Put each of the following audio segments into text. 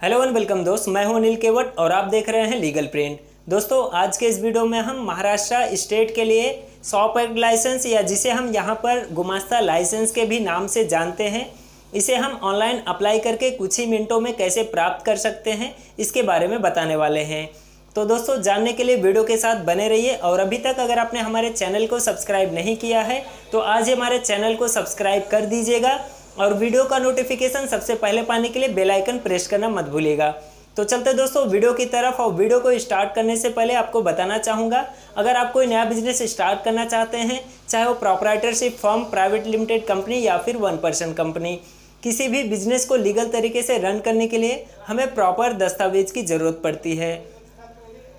Hello and welcome दोस्त, मैं हूं अनिल केवट और आप देख रहे हैं लीगल प्रिंट। दोस्तों, आज के इस वीडियो में हम महाराष्ट्र स्टेट के लिए शॉप एक्ट लाइसेंस या जिसे हम यहां पर गुमास्ता लाइसेंस के भी नाम से जानते हैं, इसे हम ऑनलाइन अप्लाई करके कुछ ही मिनटों में कैसे प्राप्त कर सकते हैं, इसके बारे में बताने वाले हैं। तो दोस्तों, जानने के लिए वीडियो के साथ बने रहिए और अभी तक अगर आपने हमारे चैनल को सब्सक्राइब नहीं किया है तो आज ही हमारे चैनल को सब्सक्राइब कर दीजिएगा और वीडियो का नोटिफिकेशन सबसे पहले पाने के लिए बेल आइकन प्रेस करना मत भूलिएगा। तो चलते दोस्तों वीडियो की तरफ। और वीडियो को स्टार्ट करने से पहले आपको बताना चाहूँगा, अगर आप कोई नया बिजनेस स्टार्ट करना चाहते हैं, चाहे वो proprietorship firm, private limited company या फिर 1% कंपनी, किसी भी बिजनेस को लीगल तरीके से रन करने के लिए हमें प्रॉपर दस्तावेज की ज़रूरत पड़ती है।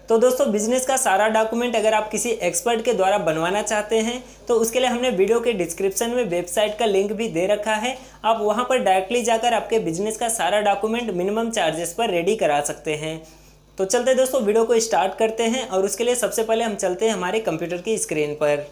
तो दोस्तों, बिजनेस का सारा डॉक्यूमेंट अगर आप किसी एक्सपर्ट के द्वारा बनवाना चाहते हैं तो उसके लिए हमने वीडियो के डिस्क्रिप्शन में वेबसाइट का लिंक भी दे रखा है। आप वहां पर डायरेक्टली जाकर आपके बिजनेस का सारा डॉक्यूमेंट मिनिमम चार्जेस पर रेडी करा सकते हैं। तो चलते दोस्तों वीडियो को स्टार्ट करते हैं और उसके लिए सबसे पहले हम चलते हैं हमारे कंप्यूटर की स्क्रीन पर।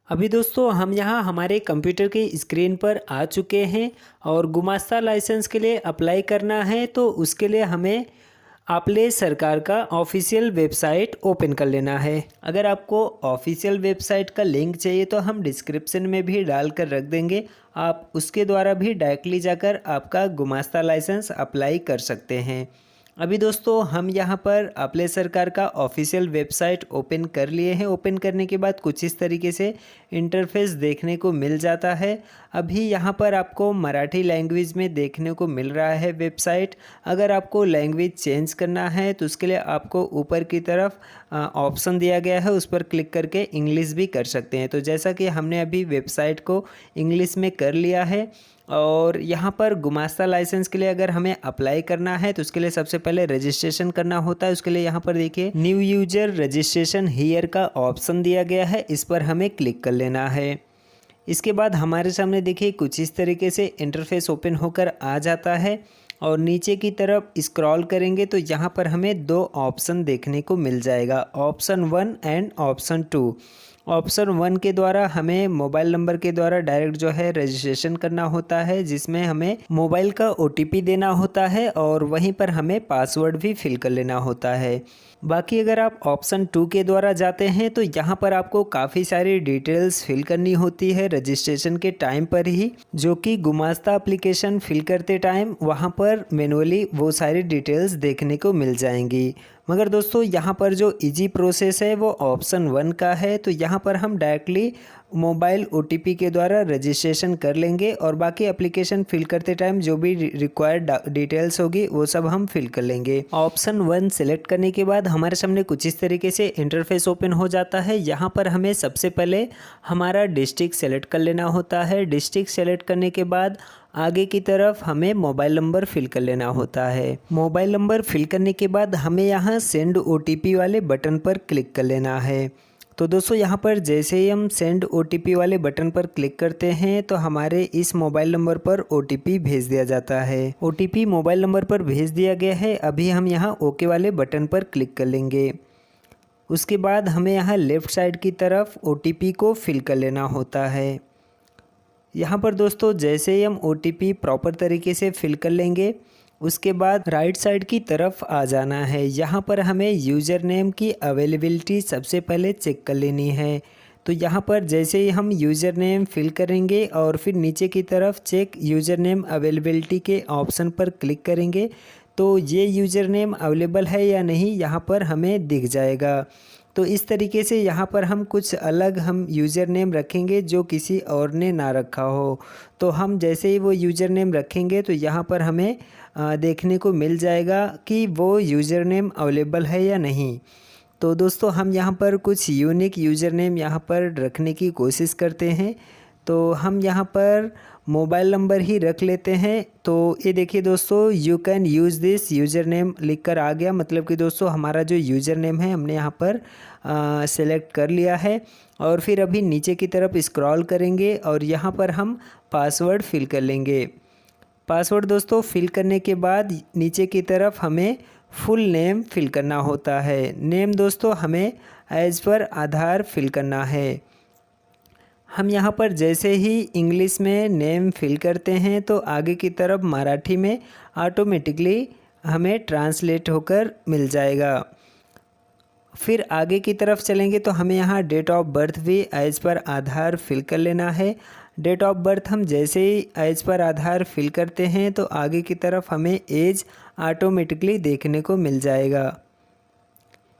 अभी दोस्तों हम यहाँ हमारे कंप्यूटर की स्क्रीन पर आ चुके हैं और गुमास्ता लाइसेंस के लिए अप्लाई करना है। तो उसके लिए हमें आपले सरकार का ऑफिशियल वेबसाइट ओपन कर लेना है। अगर आपको ऑफिशियल वेबसाइट का लिंक चाहिए तो हम डिस्क्रिप्शन में भी डाल कर रख देंगे, आप उसके द्वारा भी डायरेक्टली जाकर आपका गुमास्ता लाइसेंस अप्लाई कर सकते हैं। अभी दोस्तों हम यहाँ पर आपले सरकार का ऑफिशियल वेबसाइट ओपन कर लिए हैं। ओपन करने के बाद कुछ इस तरीके से इंटरफेस देखने को मिल जाता है। अभी यहाँ पर आपको मराठी लैंग्वेज में देखने को मिल रहा है वेबसाइट। अगर आपको लैंग्वेज चेंज करना है तो उसके लिए आपको ऊपर की तरफ ऑप्शन दिया गया है, उस पर क्लिक करके इंग्लिश भी कर सकते हैं। तो जैसा कि हमने अभी वेबसाइट को इंग्लिश में कर लिया है और यहाँ पर गुमास्ता लाइसेंस के लिए अगर हमें अप्लाई करना है तो उसके लिए सबसे पहले रजिस्ट्रेशन करना होता है। उसके लिए यहाँ पर देखिए न्यू यूजर रजिस्ट्रेशन हियर का ऑप्शन दिया गया है, इस पर हमें क्लिक कर लेना है। इसके बाद हमारे सामने देखिए कुछ इस तरीके से इंटरफेस ओपन होकर आ जाता है और नीचे की तरफ स्क्रॉल करेंगे तो यहाँ पर हमें दो ऑप्शन देखने को मिल जाएगा, ऑप्शन 1 एंड ऑप्शन 2। ऑप्शन 1 के द्वारा हमें मोबाइल नंबर के द्वारा डायरेक्ट जो है रजिस्ट्रेशन करना होता है, जिसमें हमें मोबाइल का OTP देना होता है और वहीं पर हमें पासवर्ड भी फिल कर लेना होता है। बाकी अगर आप ऑप्शन 2 के द्वारा जाते हैं तो यहाँ पर आपको काफ़ी सारी डिटेल्स फिल करनी होती है रजिस्ट्रेशन के टाइम पर ही, जो कि गुमास्ता एप्लीकेशन फिल करते टाइम वहाँ पर मैनुअली वो सारी डिटेल्स देखने को मिल जाएंगी। मगर दोस्तों यहाँ पर जो इजी प्रोसेस है वो ऑप्शन 1 का है। तो यहाँ पर हम डायरेक्टली मोबाइल OTP के द्वारा रजिस्ट्रेशन कर लेंगे और बाकी एप्लीकेशन फिल करते टाइम जो भी रिक्वायर्ड डिटेल्स होगी वो सब हम फिल कर लेंगे। ऑप्शन 1 सेलेक्ट करने के बाद हमारे सामने कुछ इस तरीके से इंटरफेस ओपन हो जाता है। यहाँ पर हमें सबसे पहले हमारा डिस्ट्रिक्ट सेलेक्ट कर लेना होता है। डिस्ट्रिक्ट सेलेक्ट करने के बाद आगे की तरफ हमें मोबाइल नंबर फिल कर लेना होता है। मोबाइल नंबर फिल करने के बाद हमें यहाँ सेंड OTP वाले बटन पर क्लिक कर लेना है। तो दोस्तों यहाँ पर जैसे ही हम सेंड OTP वाले बटन पर क्लिक करते हैं तो हमारे इस मोबाइल नंबर पर OTP भेज दिया जाता है। OTP मोबाइल नंबर पर भेज दिया गया है। अभी हम यहाँ ओके वाले बटन पर क्लिक कर लेंगे। उसके बाद हमें यहाँ लेफ़्ट साइड की तरफ OTP को फिल कर लेना होता है। यहाँ पर दोस्तों जैसे ही हम OTP प्रॉपर तरीके से फिल कर लेंगे उसके बाद राइट साइड की तरफ आ जाना है। यहाँ पर हमें यूज़र नेम की अवेलेबिलिटी सबसे पहले चेक कर लेनी है। तो यहाँ पर जैसे ही हम यूज़र नेम फिल करेंगे और फिर नीचे की तरफ चेक यूज़र नेम अवेलेबिलिटी के ऑप्शन पर क्लिक करेंगे तो ये यूज़र नेम अवेलेबल है या नहीं यहाँ पर हमें दिख जाएगा। तो इस तरीके से यहाँ पर हम कुछ अलग हम यूज़र नेम रखेंगे जो किसी और ने ना रखा हो। तो हम जैसे ही वो यूज़र नेम रखेंगे तो यहाँ पर हमें देखने को मिल जाएगा कि वो यूज़र नेम अवेलेबल है या नहीं। तो दोस्तों हम यहाँ पर कुछ यूनिक यूज़र नेम यहाँ पर रखने की कोशिश करते हैं। तो हम यहाँ पर मोबाइल नंबर ही रख लेते हैं। तो ये देखिए दोस्तों, you can use this user name लिख कर आ गया। मतलब कि दोस्तों हमारा जो यूज़र नेम है हमने यहाँ पर सेलेक्ट कर लिया है। और फिर अभी नीचे की तरफ स्क्रॉल करेंगे और यहाँ पर हम पासवर्ड फिल कर लेंगे। पासवर्ड दोस्तों फिल करने के बाद नीचे की तरफ हमें फुल नेम फिल करना होता है। नेम दोस्तों हमें एज पर आधार फिल करना है। हम यहाँ पर जैसे ही इंग्लिश में नेम फिल करते हैं तो आगे की तरफ मराठी में ऑटोमेटिकली हमें ट्रांसलेट होकर मिल जाएगा। फिर आगे की तरफ चलेंगे तो हमें यहाँ डेट ऑफ बर्थ भी एज पर आधार फिल कर लेना है। डेट ऑफ बर्थ हम जैसे ही एज पर आधार फिल करते हैं तो आगे की तरफ हमें एज ऑटोमेटिकली देखने को मिल जाएगा।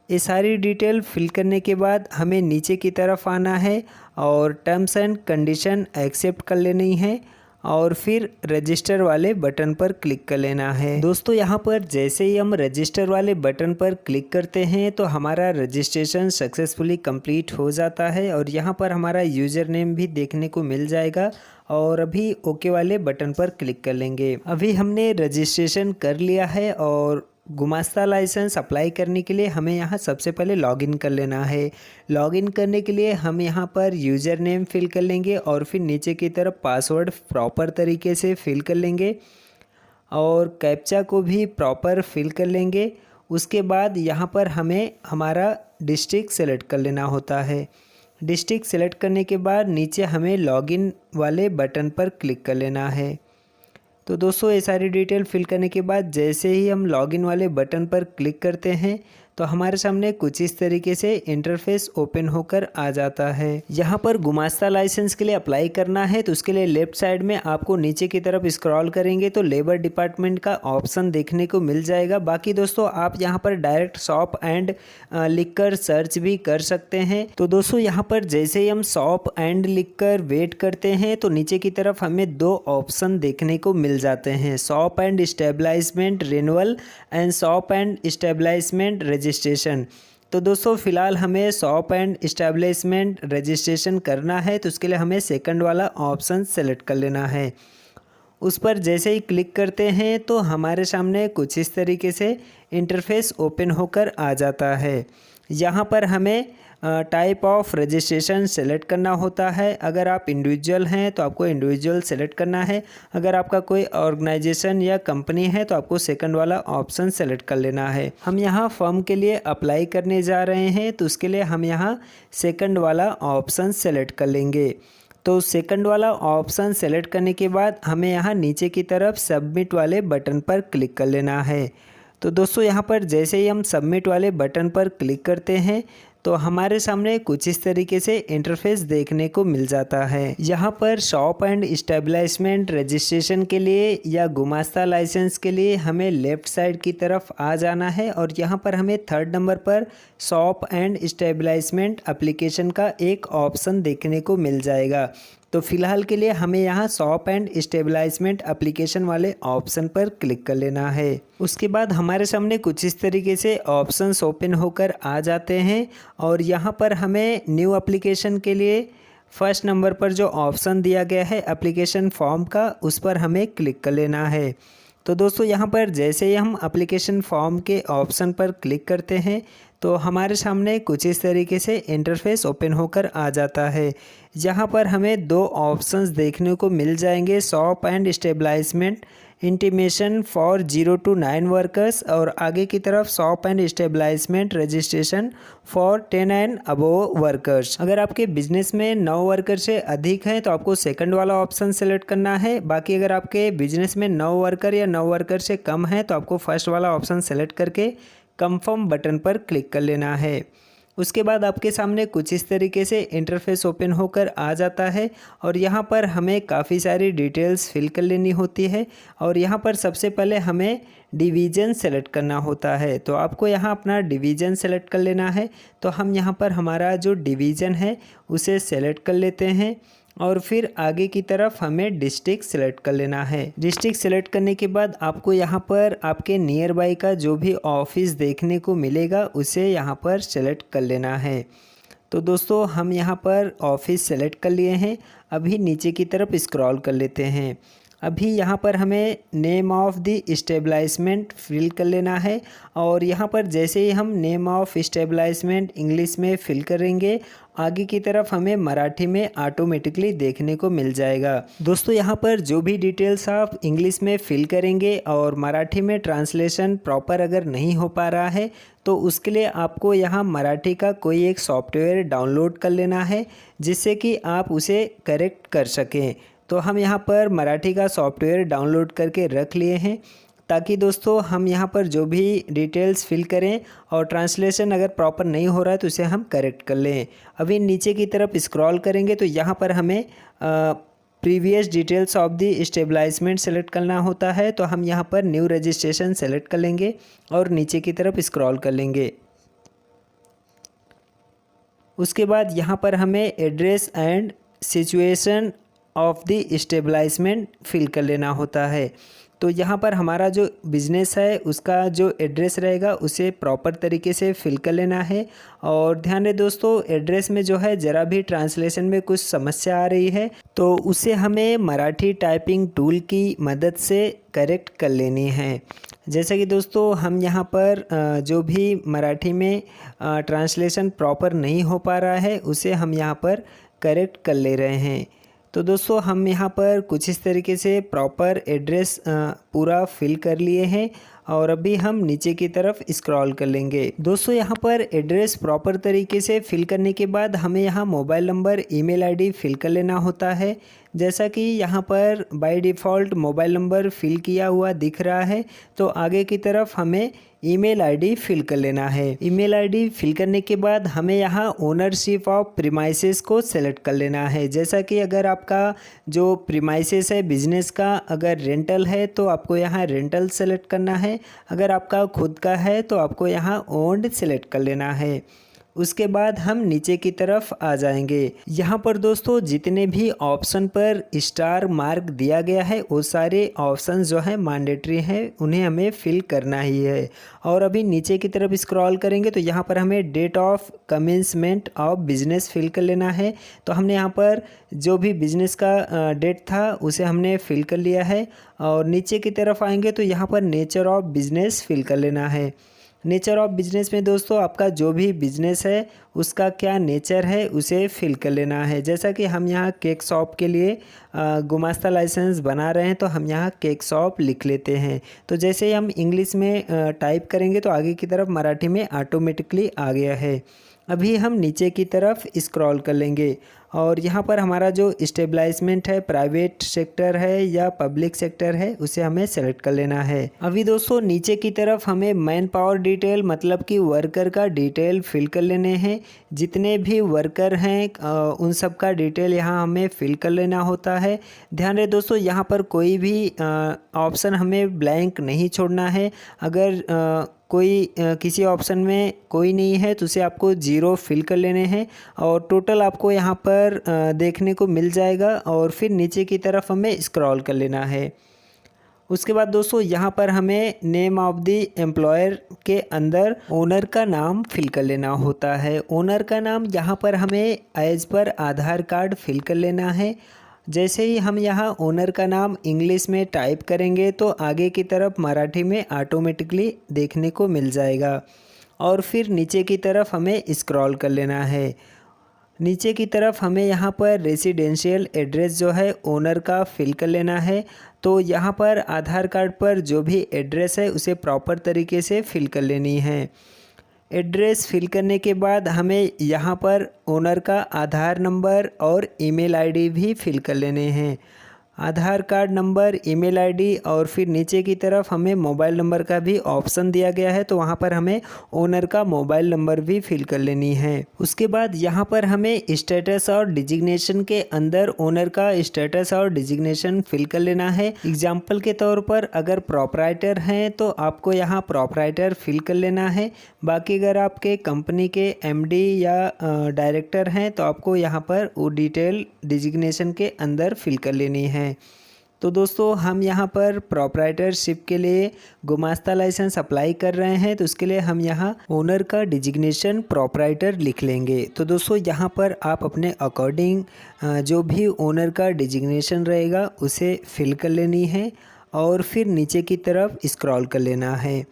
ये सारी डिटेल फिल करने के बाद हमें नीचे की तरफ आना है और टर्म्स एंड कंडीशन एक्सेप्ट कर लेनी है और फिर रजिस्टर वाले बटन पर क्लिक कर लेना है। दोस्तों यहाँ पर जैसे ही हम रजिस्टर वाले बटन पर क्लिक करते हैं तो हमारा रजिस्ट्रेशन सक्सेसफुली कंप्लीट हो जाता है और यहाँ पर हमारा यूज़र नेम भी देखने को मिल जाएगा। और अभी ओके वाले बटन पर क्लिक कर लेंगे। अभी हमने रजिस्ट्रेशन कर लिया है और गुमास्ता लाइसेंस अप्लाई करने के लिए हमें यहाँ सबसे पहले लॉगिन कर लेना है। लॉगिन करने के लिए हम यहाँ पर यूज़र नेम फिल कर लेंगे और फिर नीचे की तरफ पासवर्ड प्रॉपर तरीके से फिल कर लेंगे और कैप्चा को भी प्रॉपर फिल कर लेंगे। उसके बाद यहाँ पर हमें हमारा डिस्ट्रिक्ट सेलेक्ट कर लेना होता है। डिस्ट्रिक्ट सेलेक्ट करने के बाद नीचे हमें लॉगिन वाले बटन पर क्लिक कर लेना है। तो दोस्तों ये सारी डिटेल फिल करने के बाद जैसे ही हम लॉगिन वाले बटन पर क्लिक करते हैं तो हमारे सामने कुछ इस तरीके से इंटरफेस ओपन होकर आ जाता है। यहाँ पर गुमास्ता लाइसेंस के लिए अप्लाई करना है तो उसके लिए लेफ्ट साइड में आपको नीचे की तरफ स्क्रॉल करेंगे तो लेबर डिपार्टमेंट का ऑप्शन देखने को मिल जाएगा। बाकी दोस्तों आप यहाँ पर डायरेक्ट शॉप एंड लिखकर सर्च भी कर सकते हैं। तो दोस्तों यहाँ पर जैसे ही हम शॉप एंड लिखकर वेट करते हैं तो नीचे की तरफ हमें दो ऑप्शन देखने को मिल जाते हैं, shop and establishment renewal and shop and establishment registration. तो दोस्तों फ़िलहाल हमें शॉप एंड इस्टेब्लिशमेंट रजिस्ट्रेशन करना है तो उसके लिए हमें सेकंड वाला ऑप्शन सेलेक्ट कर लेना है। उस पर जैसे ही क्लिक करते हैं तो हमारे सामने कुछ इस तरीके से इंटरफेस ओपन होकर आ जाता है। यहाँ पर हमें टाइप ऑफ रजिस्ट्रेशन सेलेक्ट करना होता है। अगर आप इंडिविजुअल हैं तो आपको इंडिविजुअल सेलेक्ट करना है। अगर आपका कोई ऑर्गेनाइजेशन या कंपनी है तो आपको सेकंड वाला ऑप्शन सेलेक्ट कर लेना है। हम यहाँ फॉर्म के लिए अप्लाई करने जा रहे हैं तो उसके लिए हम यहाँ सेकंड वाला ऑप्शन सेलेक्ट कर लेंगे। तो सेकंड वाला ऑप्शन सेलेक्ट करने के बाद हमें यहाँ नीचे की तरफ सबमिट वाले बटन पर क्लिक कर लेना है। तो दोस्तों यहाँ पर जैसे ही हम सबमिट वाले बटन पर क्लिक करते हैं तो हमारे सामने कुछ इस तरीके से इंटरफेस देखने को मिल जाता है। यहाँ पर शॉप एंड इस्टेब्लिशमेंट रजिस्ट्रेशन के लिए या गुमास्ता लाइसेंस के लिए हमें लेफ़्ट साइड की तरफ आ जाना है और यहाँ पर हमें थर्ड नंबर पर शॉप एंड इस्टेब्लिशमेंट एप्लीकेशन का एक ऑप्शन देखने को मिल जाएगा। तो फिलहाल के लिए हमें यहाँ शॉप एंड स्टेबलाइजमेंट एप्लीकेशन वाले ऑप्शन पर क्लिक कर लेना है। उसके बाद हमारे सामने कुछ इस तरीके से ऑप्शंस ओपन होकर आ जाते हैं और यहाँ पर हमें न्यू एप्लीकेशन के लिए फर्स्ट नंबर पर जो ऑप्शन दिया गया है एप्लीकेशन फॉर्म का, उस पर हमें क्लिक कर लेना है। तो दोस्तों यहाँ पर जैसे ही हम एप्लीकेशन फॉर्म के ऑप्शन पर क्लिक करते हैं तो हमारे सामने कुछ इस तरीके से इंटरफेस ओपन होकर आ जाता है। यहाँ पर हमें दो ऑप्शंस देखने को मिल जाएंगे, shop and establishment intimation for 0 to 9 workers और आगे की तरफ shop and establishment registration for 10 and above workers. अगर आपके बिजनेस में 9 वर्कर से अधिक हैं तो आपको सेकंड वाला ऑप्शन सेलेक्ट करना है। बाकी अगर आपके बिजनेस में 9 वर्कर या 9 वर्कर से कम है तो आपको फर्स्ट वाला ऑप्शन सेलेक्ट करके कंफर्म बटन पर क्लिक कर लेना है। उसके बाद आपके सामने कुछ इस तरीके से इंटरफेस ओपन होकर आ जाता है और यहाँ पर हमें काफ़ी सारी डिटेल्स फिल कर लेनी होती है और यहाँ पर सबसे पहले हमें डिवीज़न सेलेक्ट करना होता है। तो आपको यहाँ अपना डिवीज़न सेलेक्ट कर लेना है। तो हम यहाँ पर हमारा जो डिवीज़न है उसे सेलेक्ट कर लेते हैं और फिर आगे की तरफ हमें डिस्ट्रिक्ट सेलेक्ट कर लेना है। डिस्ट्रिक्ट सेलेक्ट करने के बाद आपको यहाँ पर आपके नियर बाई का जो भी ऑफिस देखने को मिलेगा उसे यहाँ पर सेलेक्ट कर लेना है। तो दोस्तों हम यहाँ पर ऑफिस सेलेक्ट कर लिए हैं। अभी नीचे की तरफ स्क्रॉल कर लेते हैं। अभी यहाँ पर हमें name of the establishment fill कर लेना है और यहाँ पर जैसे ही हम नेम ऑफ इस्टेब्लिशमेंट इंग्लिश में फिल करेंगे आगे की तरफ हमें मराठी में ऑटोमेटिकली देखने को मिल जाएगा। दोस्तों यहाँ पर जो भी डिटेल्स आप इंग्लिश में फिल करेंगे और मराठी में ट्रांसलेशन प्रॉपर अगर नहीं हो पा रहा है तो उसके लिए आपको यहाँ मराठी का कोई एक सॉफ्टवेयर डाउनलोड कर लेना है जिससे कि आप उसे करेक्ट कर सकें। तो हम यहाँ पर मराठी का सॉफ्टवेयर डाउनलोड करके रख लिए हैं ताकि दोस्तों हम यहाँ पर जो भी डिटेल्स फिल करें और ट्रांसलेशन अगर प्रॉपर नहीं हो रहा है तो उसे हम करेक्ट कर लें। अभी नीचे की तरफ स्क्रॉल करेंगे तो यहाँ पर हमें previous details of the establishment select करना होता है। तो हम यहाँ पर न्यू रजिस्ट्रेशन सेलेक्ट कर लेंगे और नीचे की तरफ स्क्रॉल कर लेंगे। उसके बाद यहाँ पर हमें address and situation of the establishment fill कर लेना होता है। तो यहाँ पर हमारा जो बिज़नेस है उसका जो एड्रेस रहेगा उसे प्रॉपर तरीके से फिल कर लेना है। और ध्यान रहे दोस्तों एड्रेस में जो है ज़रा भी ट्रांसलेशन में कुछ समस्या आ रही है तो उसे हमें मराठी टाइपिंग टूल की मदद से करेक्ट कर लेनी है। जैसा कि दोस्तों हम यहाँ पर जो भी मराठी में ट्रांसलेशन प्रॉपर नहीं हो पा रहा है उसे हम यहाँ पर करेक्ट कर ले रहे हैं। तो दोस्तों हम यहाँ पर कुछ इस तरीके से प्रॉपर एड्रेस पूरा फिल कर लिए हैं और अभी हम नीचे की तरफ स्क्रॉल कर लेंगे। दोस्तों यहाँ पर एड्रेस प्रॉपर तरीके से फिल करने के बाद हमें यहाँ mobile number email ID fill कर लेना होता है। जैसा कि यहाँ पर by default mobile number fill किया हुआ दिख रहा है तो आगे की तरफ हमें ईमेल आईडी फिल कर लेना है। ईमेल आईडी फिल करने के बाद हमें यहाँ ओनरशिप ऑफ प्रीमाइसेस को सेलेक्ट कर लेना है। जैसा कि अगर आपका जो प्रीमाइसेस है बिजनेस का अगर रेंटल है तो आपको यहाँ रेंटल सेलेक्ट करना है, अगर आपका खुद का है तो आपको यहाँ ओन्ड सेलेक्ट कर लेना है। उसके बाद हम नीचे की तरफ आ जाएंगे। यहाँ पर दोस्तों जितने भी ऑप्शन पर स्टार मार्क दिया गया है वो सारे ऑप्शन जो है मैंडेटरी हैं, उन्हें हमें फिल करना ही है। और अभी नीचे की तरफ स्क्रॉल करेंगे तो यहाँ पर हमें date of commencement of business fill कर लेना है। तो हमने यहाँ पर जो भी बिजनेस का डेट था उसे हमने फिल कर लिया है। और नीचे की तरफ आएंगे तो यहाँ पर नेचर ऑफ बिजनेस फिल कर लेना है। नेचर ऑफ बिजनेस में दोस्तों आपका जो भी बिजनेस है उसका क्या नेचर है उसे फिल कर लेना है। जैसा कि हम यहाँ केक शॉप के लिए गुमास्ता लाइसेंस बना रहे हैं तो हम यहाँ केक शॉप लिख लेते हैं। तो जैसे ही हम इंग्लिश में टाइप करेंगे तो आगे की तरफ मराठी में ऑटोमेटिकली आ गया है। अभी हम नीचे की तरफ स्क्रॉल कर लेंगे और यहाँ पर हमारा जो इस्टेब्लिशमेंट है प्राइवेट सेक्टर है या पब्लिक सेक्टर है उसे हमें सेलेक्ट कर लेना है। अभी दोस्तों नीचे की तरफ हमें मैन पावर डिटेल मतलब कि वर्कर का डिटेल फिल कर लेने हैं। जितने भी वर्कर हैं उन सब का डिटेल यहाँ हमें फिल कर लेना होता है। ध्यान रहे दोस्तों यहाँ पर कोई भी ऑप्शन हमें ब्लैंक नहीं छोड़ना है। अगर कोई किसी ऑप्शन में कोई नहीं है तो उसे आपको 0 फिल कर लेने हैं और टोटल आपको यहाँ पर देखने को मिल जाएगा। और फिर नीचे की तरफ हमें स्क्रॉल कर लेना है। उसके बाद दोस्तों यहाँ पर हमें नेम ऑफ द एम्प्लॉयर के अंदर ओनर का नाम फिल कर लेना होता है। ओनर का नाम यहाँ पर हमें एज पर आधार कार्ड फिल कर लेना है। जैसे ही हम यहाँ ओनर का नाम इंग्लिश में टाइप करेंगे तो आगे की तरफ मराठी में ऑटोमेटिकली देखने को मिल जाएगा। और फिर नीचे की तरफ हमें स्क्रॉल कर लेना है। नीचे की तरफ हमें यहाँ पर रेसिडेंशियल एड्रेस जो है ओनर का फिल कर लेना है। तो यहाँ पर आधार कार्ड पर जो भी एड्रेस है उसे प्रॉपर तरीके से फिल कर लेनी है। एड्रेस फिल करने के बाद हमें यहाँ पर ओनर का आधार नंबर और ईमेल आईडी भी फिल कर लेने हैं। आधार कार्ड नंबर, ईमेल आईडी और फिर नीचे की तरफ हमें मोबाइल नंबर का भी ऑप्शन दिया गया है तो वहाँ पर हमें ओनर का मोबाइल नंबर भी फिल कर लेनी है। उसके बाद यहाँ पर हमें स्टेटस और डिजिग्नेशन के अंदर ओनर का स्टेटस और डिजिग्नेशन फिल कर लेना है। एग्जाम्पल के तौर पर अगर प्रोपराइटर हैं तो आपको यहाँ प्रोपराइटर फिल कर लेना है। बाकी अगर आपके कंपनी के एमडी या डायरेक्टर हैं तो आपको यहाँ पर वो डिटेल डिजिग्नेशन के अंदर फिल कर लेनी है। तो दोस्तों हम यहाँ पर प्रोप्राइटरशिप के लिए गुमास्ता लाइसेंस अप्लाई कर रहे हैं, तो उसके लिए हम यहाँ ओनर का डिजिग्नेशन प्रोप्राइटर लिख लेंगे। तो दोस्तों यहाँ पर आप अपने अकॉर्डिंग जो भी ओनर का डिजिग्नेशन रहेगा उसे फिल कर लेनी है और फिर नीचे की तरफ स्क्रॉल कर लेना है।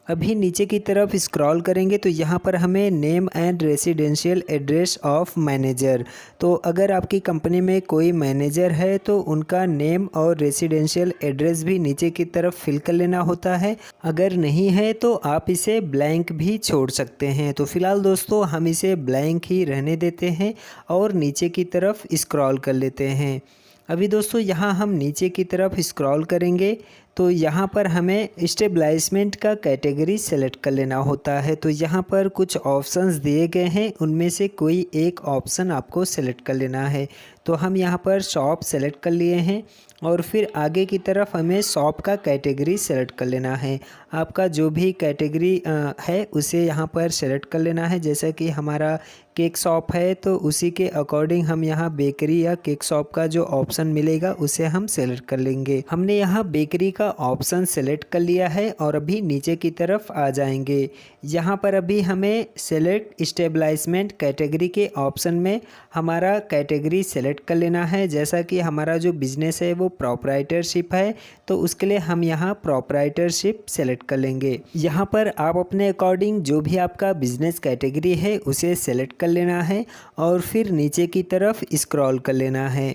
अभी नीचे की तरफ स्क्रॉल करेंगे तो यहाँ पर हमें name and residential address of manager, तो अगर आपकी कंपनी में कोई मैनेजर है तो उनका नेम और रेसिडेंशियल एड्रेस भी नीचे की तरफ फिल कर लेना होता है। अगर नहीं है तो आप इसे ब्लैंक भी छोड़ सकते हैं। तो फिलहाल दोस्तों हम इसे ब्लैंक ही रहने देते हैं और नीचे की तरफ स्क्रॉल कर लेते हैं। अभी दोस्तों यहाँ हम नीचे की तरफ स्क्रॉल करेंगे तो यहाँ पर हमें स्टेबलाइजमेंट का कैटेगरी सेलेक्ट कर लेना होता है। तो यहाँ पर कुछ ऑप्शंस दिए गए हैं, उनमें से कोई एक ऑप्शन आपको सेलेक्ट कर लेना है। तो हम यहाँ पर शॉप सेलेक्ट कर लिए हैं और फिर आगे की तरफ हमें शॉप का कैटेगरी सेलेक्ट कर लेना है। आपका जो भी कैटेगरी है उसे यहाँ पर सेलेक्ट कर लेना है। जैसा कि हमारा केक शॉप है तो उसी के अकॉर्डिंग हम यहाँ बेकरी या केक शॉप का जो ऑप्शन मिलेगा उसे हम सेलेक्ट कर लेंगे। हमने यहाँ बेकरी का ऑप्शन सेलेक्ट कर लिया है और अभी नीचे की तरफ आ जाएंगे। यहाँ पर अभी हमें सेलेक्ट स्टेबलाइजमेंट कैटेगरी के ऑप्शन में हमारा कैटेगरी सेलेक्ट कर लेना है। जैसा कि हमारा जो बिज़नेस है वो प्रोप्राइटरशिप है तो उसके लिए हम यहाँ प्रोप्राइटरशिप सेलेक्ट कर लेंगे। यहाँ पर आप अपने अकॉर्डिंग जो भी आपका बिज़नेस कैटेगरी है उसे सेलेक्ट कर लेना है और फिर नीचे की तरफ स्क्रॉल कर लेना है।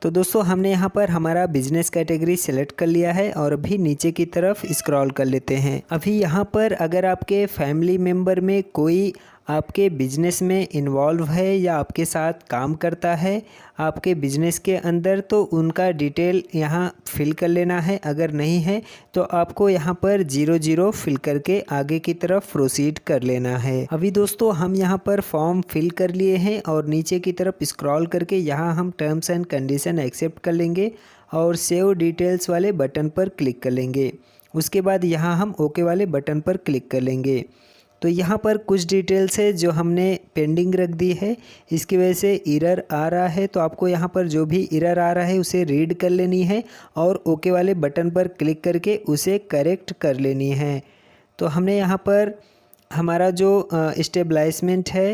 तो दोस्तों हमने यहाँ पर हमारा बिजनेस कैटेगरी सेलेक्ट कर लिया है और अभी नीचे की तरफ स्क्रॉल कर लेते हैं। अभी यहाँ पर अगर आपके फैमिली मेम्बर में कोई आपके बिजनेस में इन्वॉल्व है या आपके साथ काम करता है आपके बिजनेस के अंदर, तो उनका डिटेल यहाँ फिल कर लेना है। अगर नहीं है तो आपको यहाँ पर 00 फिल करके आगे की तरफ प्रोसीड कर लेना है। अभी दोस्तों हम यहाँ पर फॉर्म फिल कर लिए हैं और नीचे की तरफ स्क्रॉल करके यहाँ हम टर्म्स एंड कंडीशन एक्सेप्ट कर लेंगे और सेव डिटेल्स वाले बटन पर क्लिक कर लेंगे। उसके बाद यहाँ हम ओके वाले बटन पर क्लिक कर लेंगे। तो यहाँ पर कुछ डिटेल्स है जो हमने पेंडिंग रख दी है, इसकी वजह से एरर आ रहा है। तो आपको यहाँ पर जो भी एरर आ रहा है उसे रीड कर लेनी है और ओके वाले बटन पर क्लिक करके उसे करेक्ट कर लेनी है। तो हमने यहाँ पर हमारा जो स्टेबलाइजमेंट है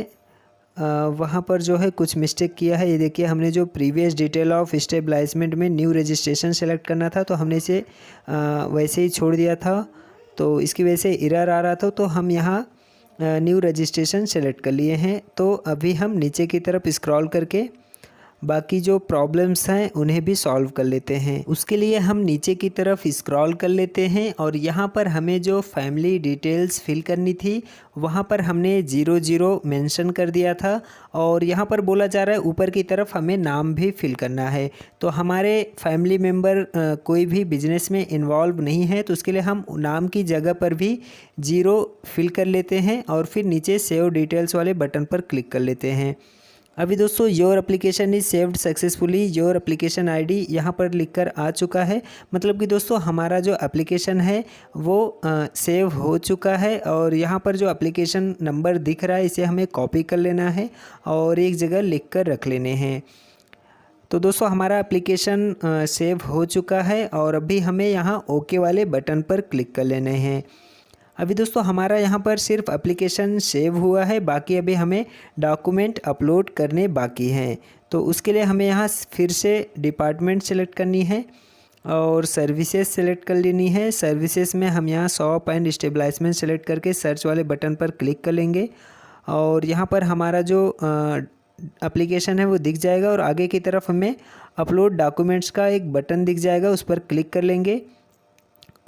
वहाँ पर जो है कुछ मिस्टेक किया है। ये देखिए हमने जो प्रीवियस डिटेल ऑफ स्टेबलाइजमेंट में न्यू रजिस्ट्रेशन सेलेक्ट करना था तो हमने इसे वैसे ही छोड़ दिया था, तो इसकी वजह से एरर आ रहा था। तो हम यहाँ न्यू रजिस्ट्रेशन सेलेक्ट कर लिए हैं। तो अभी हम नीचे की तरफ स्क्रॉल करके बाकी जो प्रॉब्लम्स हैं उन्हें भी सॉल्व कर लेते हैं। उसके लिए हम नीचे की तरफ स्क्रॉल कर लेते हैं और यहाँ पर हमें जो फैमिली डिटेल्स फिल करनी थी वहाँ पर हमने 00 मेंशन कर दिया था और यहाँ पर बोला जा रहा है ऊपर की तरफ हमें नाम भी फिल करना है। तो हमारे फैमिली मेम्बर कोई भी बिजनेस में इन्वॉल्व नहीं है तो उसके लिए हम नाम की जगह पर भी 0 फिल कर लेते हैं और फिर नीचे सेव डिटेल्स वाले बटन पर क्लिक कर लेते हैं। अभी दोस्तों your application is saved successfully, your application ID यहाँ पर लिखकर आ चुका है। मतलब कि दोस्तों हमारा जो एप्लीकेशन है वो सेव हो चुका है और यहाँ पर जो एप्लीकेशन नंबर दिख रहा है इसे हमें कॉपी कर लेना है और एक जगह लिख कर रख लेने हैं। तो दोस्तों हमारा एप्लीकेशन सेव हो चुका है और अभी हमें यहाँ ओके वाले बटन पर क्लिक कर लेने हैं। अभी दोस्तों हमारा यहाँ पर सिर्फ एप्लीकेशन सेव हुआ है, बाकी अभी हमें डॉक्यूमेंट अपलोड करने बाकी हैं। तो उसके लिए हमें यहाँ फिर से डिपार्टमेंट सेलेक्ट करनी है और सर्विसेज सेलेक्ट कर लेनी है। सर्विसेज में हम यहाँ शॉप एंड स्टेबलाइजमेंट सेलेक्ट करके सर्च वाले बटन पर क्लिक कर लेंगे और यहाँ पर हमारा जो एप्लीकेशन है वो दिख जाएगा और आगे की तरफ हमें अपलोड डॉक्यूमेंट्स का एक बटन दिख जाएगा, उस पर क्लिक कर लेंगे।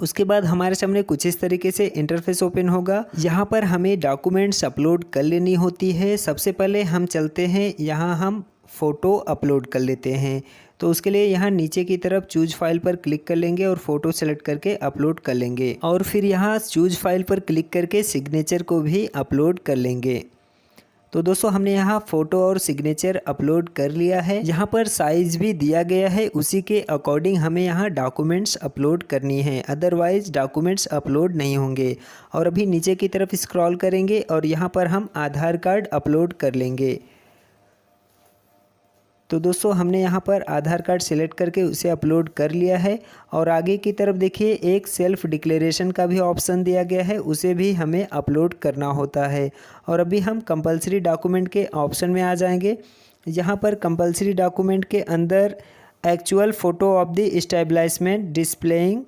उसके बाद हमारे सामने कुछ इस तरीके से इंटरफेस ओपन होगा। यहाँ पर हमें डॉक्यूमेंट्स अपलोड कर लेनी होती है। सबसे पहले हम चलते हैं, यहाँ हम फ़ोटो अपलोड कर लेते हैं। तो उसके लिए यहाँ नीचे की तरफ चूज फाइल पर क्लिक कर लेंगे और फ़ोटो सेलेक्ट करके अपलोड कर लेंगे और फिर यहाँ चूज फाइल पर क्लिक करके सिग्नेचर को भी अपलोड कर लेंगे। तो दोस्तों हमने यहाँ फ़ोटो और सिग्नेचर अपलोड कर लिया है। यहाँ पर साइज़ भी दिया गया है, उसी के अकॉर्डिंग हमें यहाँ डॉक्यूमेंट्स अपलोड करनी है, अदरवाइज़ डॉक्यूमेंट्स अपलोड नहीं होंगे। और अभी नीचे की तरफ स्क्रॉल करेंगे और यहाँ पर हम आधार कार्ड अपलोड कर लेंगे। तो दोस्तों हमने यहाँ पर आधार कार्ड सेलेक्ट करके उसे अपलोड कर लिया है और आगे की तरफ देखिए एक सेल्फ डिक्लेरेशन का भी ऑप्शन दिया गया है, उसे भी हमें अपलोड करना होता है। और अभी हम कंपलसरी डॉक्यूमेंट के ऑप्शन में आ जाएंगे। यहाँ पर कंपलसरी डॉक्यूमेंट के अंदर actual photo of the establishment displaying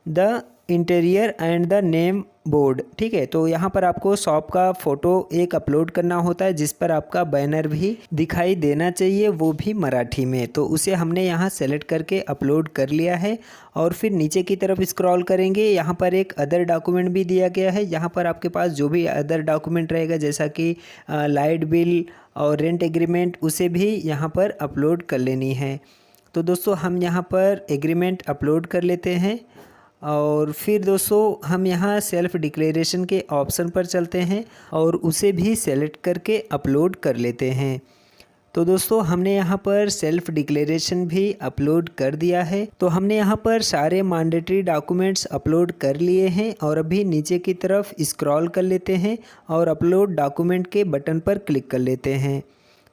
the interior and the name board, ठीक है। तो यहाँ पर आपको शॉप का फ़ोटो एक अपलोड करना होता है जिस पर आपका बैनर भी दिखाई देना चाहिए, वो भी मराठी में। तो उसे हमने यहाँ सेलेक्ट करके अपलोड कर लिया है। और फिर नीचे की तरफ स्क्रॉल करेंगे, यहाँ पर एक अदर डॉक्यूमेंट भी दिया गया है। यहाँ पर आपके पास जो भी अदर डॉक्यूमेंट रहेगा जैसा कि लाइट बिल और रेंट एग्रीमेंट, उसे भी यहाँ पर अपलोड कर लेनी है। तो दोस्तों हम यहाँ पर एग्रीमेंट अपलोड कर लेते हैं और फिर दोस्तों हम यहाँ सेल्फ डिक्लेरेशन के ऑप्शन पर चलते हैं और उसे भी सेलेक्ट करके अपलोड कर लेते हैं। तो दोस्तों हमने यहाँ पर सेल्फ डिक्लेरेशन भी अपलोड कर दिया है। तो हमने यहाँ पर सारे मैंडेटरी डॉक्यूमेंट्स अपलोड कर लिए हैं और अभी नीचे की तरफ स्क्रॉल कर लेते हैं और अपलोड डॉक्यूमेंट के बटन पर क्लिक कर लेते हैं।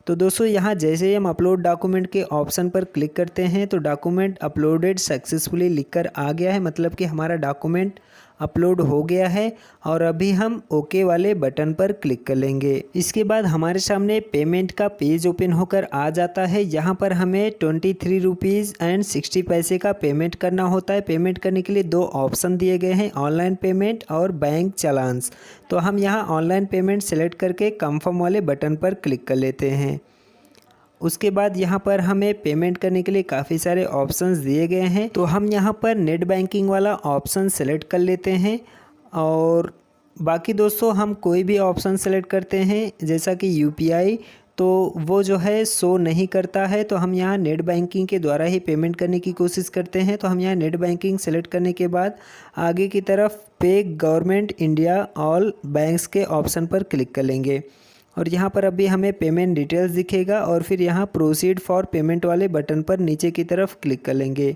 तो दोस्तों यहाँ जैसे ही हम अपलोड डॉक्यूमेंट के ऑप्शन पर क्लिक करते हैं तो डॉक्यूमेंट अपलोडेड सक्सेसफुली लिखकर आ गया है, मतलब कि हमारा डॉक्यूमेंट अपलोड हो गया है। और अभी हम ओके वाले बटन पर क्लिक कर लेंगे। इसके बाद हमारे सामने पेमेंट का पेज ओपन होकर आ जाता है। यहाँ पर हमें 23 रुपीज़ एंड 60 पैसे का पेमेंट करना होता है। पेमेंट करने के लिए दो ऑप्शन दिए गए हैं, ऑनलाइन पेमेंट और बैंक चालान्स। तो हम यहाँ ऑनलाइन पेमेंट सेलेक्ट करके कंफर्म वाले बटन पर क्लिक कर लेते हैं। उसके बाद यहाँ पर हमें पेमेंट करने के लिए काफ़ी सारे ऑप्शंस दिए गए हैं। तो हम यहाँ पर नेट बैंकिंग वाला ऑप्शन सेलेक्ट कर लेते हैं और बाकी दोस्तों हम कोई भी ऑप्शन सेलेक्ट करते हैं जैसा कि यूपीआई, तो वो जो है शो नहीं करता है। तो हम यहाँ नेट बैंकिंग के द्वारा ही पेमेंट करने की कोशिश करते हैं। तो हम यहाँ नेट बैंकिंग सेलेक्ट करने के बाद आगे की तरफ पे गवर्नमेंट इंडिया ऑल बैंक्स के ऑप्शन पर क्लिक कर लेंगे और यहाँ पर अभी हमें पेमेंट डिटेल्स दिखेगा और फिर यहाँ प्रोसीड फॉर पेमेंट वाले बटन पर नीचे की तरफ क्लिक कर लेंगे।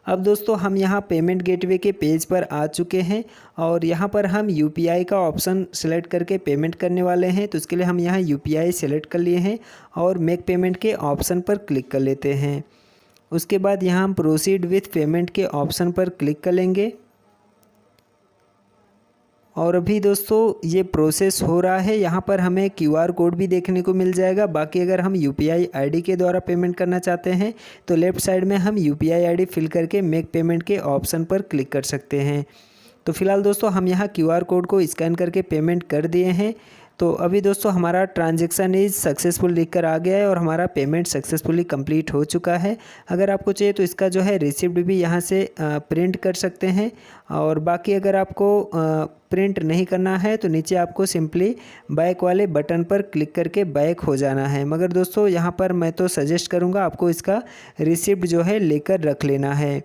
अब दोस्तों हम यहाँ पेमेंट गेटवे के पेज पर आ चुके हैं और यहाँ पर हम यूपीआई का ऑप्शन सेलेक्ट करके पेमेंट करने वाले हैं। तो इसके लिए हम यहाँ यूपीआई सेलेक्ट कर लिए हैं और मेक पेमेंट के ऑप्शन पर क्लिक कर लेते हैं। उसके बाद यहाँ हम प्रोसीड विथ पेमेंट के ऑप्शन पर क्लिक कर लेंगे और अभी दोस्तों ये प्रोसेस हो रहा है। यहाँ पर हमें क्यूआर कोड भी देखने को मिल जाएगा। बाकी अगर हम यूपीआई आईडी के द्वारा पेमेंट करना चाहते हैं तो लेफ़्ट साइड में हम यूपीआई आईडी फिल करके मेक पेमेंट के ऑप्शन पर क्लिक कर सकते हैं। तो फिलहाल दोस्तों हम यहाँ क्यूआर कोड को स्कैन करके पेमेंट कर दिए हैं। तो अभी दोस्तों हमारा ट्रांजैक्शन इज़ सक्सेसफुल लिखकर आ गया है और हमारा पेमेंट सक्सेसफुली कंप्लीट हो चुका है। अगर आपको चाहिए तो इसका जो है रिसिप्ट भी यहाँ से प्रिंट कर सकते हैं और बाकी अगर आपको प्रिंट नहीं करना है तो नीचे आपको सिंपली बैक वाले बटन पर क्लिक करके बैक हो जाना है। मगर दोस्तों यहाँ पर मैं तो सजेस्ट करूँगा आपको इसका रिसिप्ट जो है लेकर रख लेना है।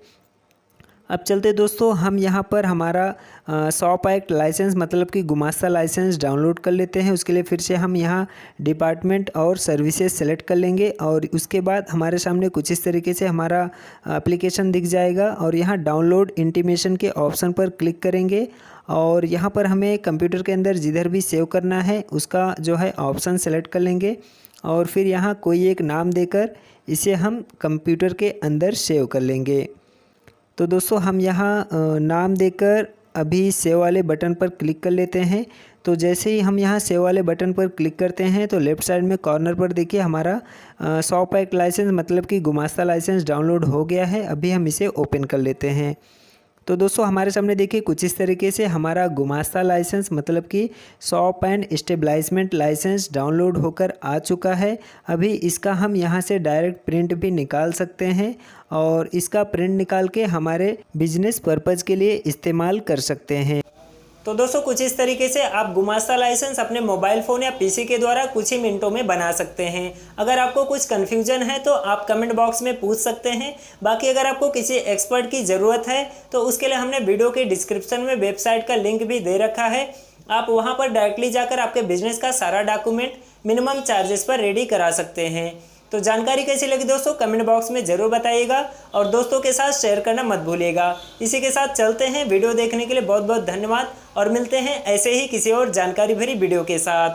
अब चलते दोस्तों हम यहाँ पर हमारा शॉप एक्ट लाइसेंस मतलब कि गुमास्ता लाइसेंस डाउनलोड कर लेते हैं। उसके लिए फिर से हम यहाँ डिपार्टमेंट और सर्विसेज सेलेक्ट कर लेंगे और उसके बाद हमारे सामने कुछ इस तरीके से हमारा एप्लीकेशन दिख जाएगा और यहाँ डाउनलोड इंटीमेशन के ऑप्शन पर क्लिक करेंगे और यहाँ पर हमें कंप्यूटर के अंदर जिधर भी सेव करना है उसका जो है ऑप्शन सेलेक्ट कर लेंगे और फिर यहाँ कोई एक नाम देकर इसे हम कंप्यूटर के अंदर सेव कर लेंगे। तो दोस्तों हम यहाँ नाम देकर अभी सेव वाले बटन पर क्लिक कर लेते हैं। तो जैसे ही हम यहाँ सेव वाले बटन पर क्लिक करते हैं तो लेफ़्ट साइड में कॉर्नर पर देखिए हमारा शॉप एक्ट लाइसेंस मतलब कि गुमास्ता लाइसेंस डाउनलोड हो गया है। अभी हम इसे ओपन कर लेते हैं। तो दोस्तों हमारे सामने देखिए कुछ इस तरीके से हमारा गुमास्ता लाइसेंस मतलब कि shop and establishment licence download होकर आ चुका है। अभी इसका हम यहाँ से डायरेक्ट प्रिंट भी निकाल सकते हैं और इसका प्रिंट निकाल के हमारे बिजनेस पर्पज़ के लिए इस्तेमाल कर सकते हैं। तो दोस्तों कुछ इस तरीके से आप गुमास्ता लाइसेंस अपने मोबाइल फ़ोन या पीसी के द्वारा कुछ ही मिनटों में बना सकते हैं। अगर आपको कुछ कन्फ्यूजन है तो आप कमेंट बॉक्स में पूछ सकते हैं। बाकी अगर आपको किसी एक्सपर्ट की ज़रूरत है तो उसके लिए हमने वीडियो के डिस्क्रिप्शन में वेबसाइट का लिंक भी दे रखा है। आप वहाँ पर डायरेक्टली जाकर आपके बिजनेस का सारा डॉक्यूमेंट मिनिमम चार्जेस पर रेडी करा सकते हैं। तो जानकारी कैसी लगी दोस्तों कमेंट बॉक्स में ज़रूर बताइएगा और दोस्तों के साथ शेयर करना मत भूलिएगा। इसी के साथ चलते हैं। वीडियो देखने के लिए बहुत बहुत धन्यवाद और मिलते हैं ऐसे ही किसी और जानकारी भरी वीडियो के साथ।